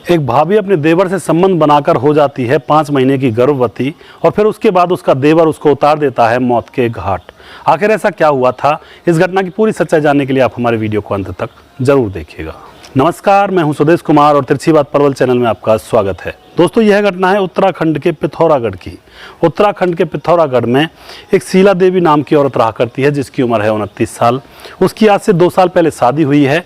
एक भाभी अपने देवर से संबंध बनाकर हो जाती है 5 महीने की गर्भवती और फिर उसके बाद उसका देवर उसको उतार देता है मौत के घाट। आखिर ऐसा क्या हुआ था? इस घटना की पूरी सच्चाई जानने के लिए आप हमारे वीडियो को अंत तक जरूर देखिएगा। नमस्कार, मैं हूं सुदेश कुमार और तिरछी बात परवल चैनल में आपका स्वागत है। दोस्तों, यह घटना है उत्तराखंड के पिथौरागढ़ की। उत्तराखंड के पिथौरागढ़ में एक शीला देवी नाम की औरत रहा करती है जिसकी उम्र है 29 साल। उसकी आज से 2 साल पहले शादी हुई है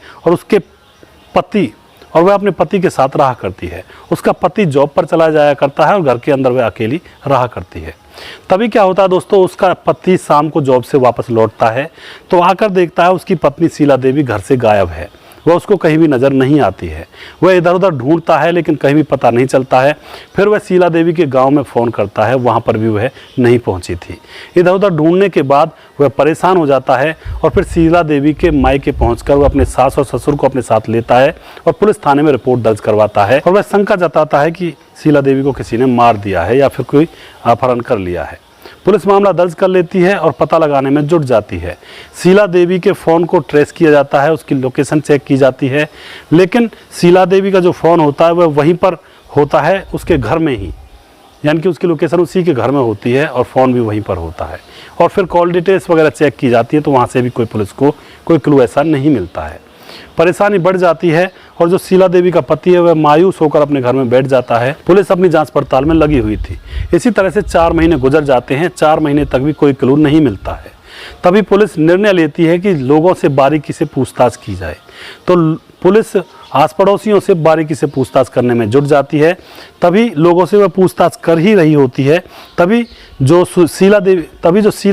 और वह अपने पति के साथ रहा करती है। उसका पति जॉब पर चला जाया करता है और घर के अंदर वह अकेली रहा करती है। तभी क्या होता है दोस्तों, उसका पति शाम को जॉब से वापस लौटता है तो आकर देखता है उसकी पत्नी शीला देवी घर से गायब है। वह उसको कहीं भी नज़र नहीं आती है। वह इधर उधर ढूंढता है लेकिन कहीं भी पता नहीं चलता है। फिर वह शीला देवी के गांव में फ़ोन करता है, वहां पर भी वह नहीं पहुंची थी। इधर उधर ढूंढने के बाद वह परेशान हो जाता है और फिर शीला देवी के मायके पहुंचकर वह अपने सास और ससुर को अपने साथ लेता है और पुलिस थाने में रिपोर्ट दर्ज करवाता है। और वह शंका जताता है कि शीला देवी को किसी ने मार दिया है या फिर कोई अपहरण कर लिया है। पुलिस मामला दर्ज कर लेती है और पता लगाने में जुट जाती है। शीला देवी के फ़ोन को ट्रेस किया जाता है, उसकी लोकेशन चेक की जाती है, लेकिन शीला देवी का जो फ़ोन होता है वह वहीं पर होता है, उसके घर में ही, यानी कि उसकी लोकेशन उसी के घर में होती है और फ़ोन भी वहीं पर होता है। और फिर कॉल डिटेल्स वगैरह चेक की जाती है तो वहाँ से भी पुलिस को कोई क्लू ऐसा नहीं मिलता है। परेशानी बढ़ जाती है और जो शीला देवी का पति है वह मायूस होकर अपने घर में बैठ जाता है। पुलिस अपनी जांच पड़ताल में लगी हुई थी। इसी तरह से 4 महीने गुजर जाते हैं। 4 महीने तक भी कोई क्लू नहीं मिलता है। तभी पुलिस निर्णय लेती है कि लोगों से बारीकी से पूछताछ की जाए। तो पुलिस आस पड़ोसियों से बारीकी से पूछताछ करने में जुट जाती है। तभी लोगों से वह पूछताछ कर ही रही होती है। तभी जो शीला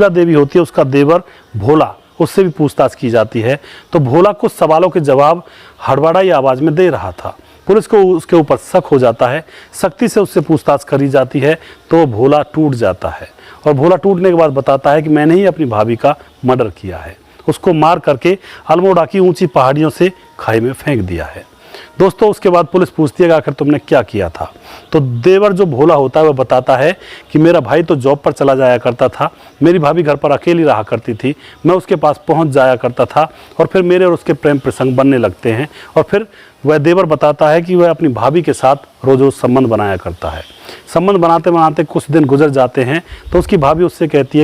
देवी होती है उसका देवर भोला, उससे भी पूछताछ की जाती है। तो भोला कुछ सवालों के जवाब हड़बड़ाई आवाज़ में दे रहा था। पुलिस को उसके ऊपर शक हो जाता है। सख्ती से उससे पूछताछ करी जाती है तो भोला टूट जाता है और भोला टूटने के बाद बताता है कि मैंने ही अपनी भाभी का मर्डर किया है। उसको मार करके अल्मोड़ा की ऊंची पहाड़ियों से खाई में फेंक दिया है। दोस्तों, उसके बाद पुलिस पूछती है कि आखिर तुमने क्या किया था? तो देवर जो भोला होता है वह बताता है कि मेरा भाई तो जॉब पर चला जाया करता था, मेरी भाभी घर पर अकेली रहा करती थी, मैं उसके पास पहुंच जाया करता था और फिर मेरे और उसके प्रेम प्रसंग बनने लगते हैं। और फिर वह देवर बताता है कि वह अपनी भाभी के साथ रोज रोज संबंध बनाया करता है। संबंध बनाते बनाते कुछ दिन गुजर जाते हैं तो उसकी भाभी उससे कहती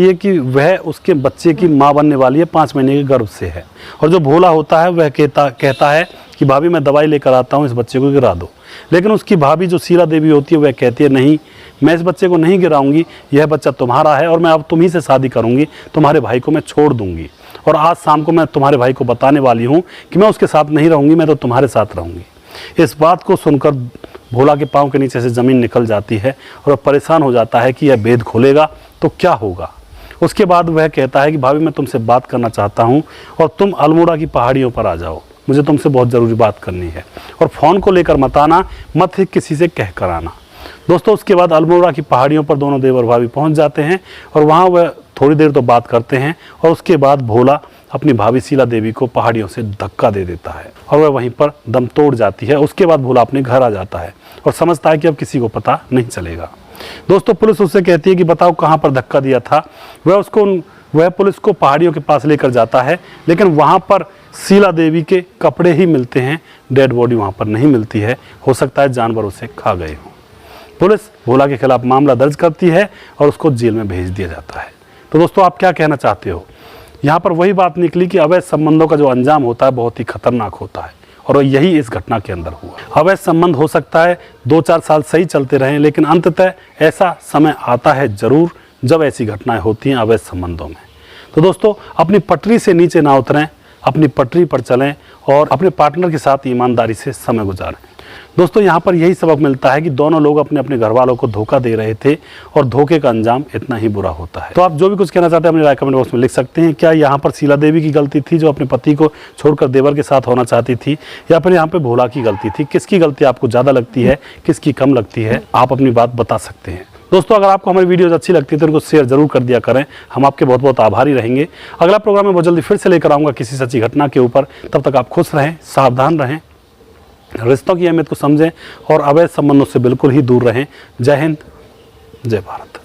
है कि वह उसके बच्चे की माँ बनने वाली है, 5 महीने के गर्भ से है। और जो भोला होता है वह कहता है कि भाभी मैं दवाई लेकर आता हूँ, इस बच्चे को गिरा दो। लेकिन उसकी भाभी जो शीला देवी होती है वह कहती है नहीं, मैं इस बच्चे को नहीं गिराऊंगी, यह बच्चा तुम्हारा है और मैं अब तुम्ही से शादी करूंगी, तुम्हारे भाई को मैं छोड़ दूंगी। और आज शाम को मैं तुम्हारे भाई को बताने वाली हूँ कि मैं उसके साथ नहीं रहूंगी, मैं तो तुम्हारे साथ रहूंगी। इस बात को सुनकर भोला के पाँव के नीचे से ज़मीन निकल जाती है और वह परेशान हो जाता है कि यह भेद खोलेगा तो क्या होगा। उसके बाद वह कहता है कि भाभी मैं तुमसे बात करना चाहता हूँ और तुम अल्मोड़ा की पहाड़ियों पर आ जाओ, मुझे तुमसे बहुत ज़रूरी बात करनी है और फ़ोन को लेकर मत आना, मत ही किसी से कह कर आना। दोस्तों, उसके बाद अल्मोड़ा की पहाड़ियों पर दोनों देवर भाभी पहुंच जाते हैं और वहां वह थोड़ी देर तो बात करते हैं और उसके बाद भोला अपनी भाभी शीला देवी को पहाड़ियों से धक्का दे देता है और वह वहीं पर दम तोड़ जाती है। उसके बाद भोला अपने घर आ जाता है और समझता है कि अब किसी को पता नहीं चलेगा। दोस्तों, पुलिस उससे कहती है कि बताओ कहाँ पर धक्का दिया था। वह पुलिस को पहाड़ियों के पास लेकर जाता है लेकिन वहाँ पर शीला देवी के कपड़े ही मिलते हैं, डेड बॉडी वहाँ पर नहीं मिलती है। हो सकता है जानवर उसे खा गए हों। पुलिस भोला के खिलाफ मामला दर्ज करती है और उसको जेल में भेज दिया जाता है। तो दोस्तों, आप क्या कहना चाहते हो? यहाँ पर वही बात निकली कि अवैध संबंधों का जो अंजाम होता है बहुत ही खतरनाक होता है और यही इस घटना के अंदर हुआ। अवैध संबंध हो सकता है 2-4 साल सही चलते रहें, लेकिन अंततः ऐसा समय आता है जरूर जब ऐसी घटनाएं होती हैं अवैध संबंधों में। तो दोस्तों, अपनी पटरी से नीचे ना उतरें, अपनी पटरी पर चलें और अपने पार्टनर के साथ ईमानदारी से समय गुजारें। दोस्तों, यहाँ पर यही सबक मिलता है कि दोनों लोग अपने अपने घर वालों को धोखा दे रहे थे और धोखे का अंजाम इतना ही बुरा होता है। तो आप जो भी कुछ कहना चाहते हैं अपने राय कमेंट बॉक्स में लिख सकते हैं। क्या यहाँ पर शीला देवी की गलती थी जो अपने पति को छोड़कर देवर के साथ होना चाहती थी, या फिर यहाँ पे भोला की गलती थी? किसकी गलती आपको ज़्यादा लगती है, किसकी कम लगती है? आप अपनी बात बता सकते हैं। दोस्तों, अगर आपको हमारी वीडियोज अच्छी लगती है तो उनको शेयर जरूर कर दिया करें। हम आपके बहुत बहुत आभारी रहेंगे। अगला प्रोग्राम में बहुत जल्दी फिर से लेकर आऊँगा किसी सच्ची घटना के ऊपर। तब तक आप खुश रहें, सावधान रहें, रिश्तों की अहमियत को समझें और अवैध संबंधों से बिल्कुल ही दूर रहें। जय हिंद, जय भारत।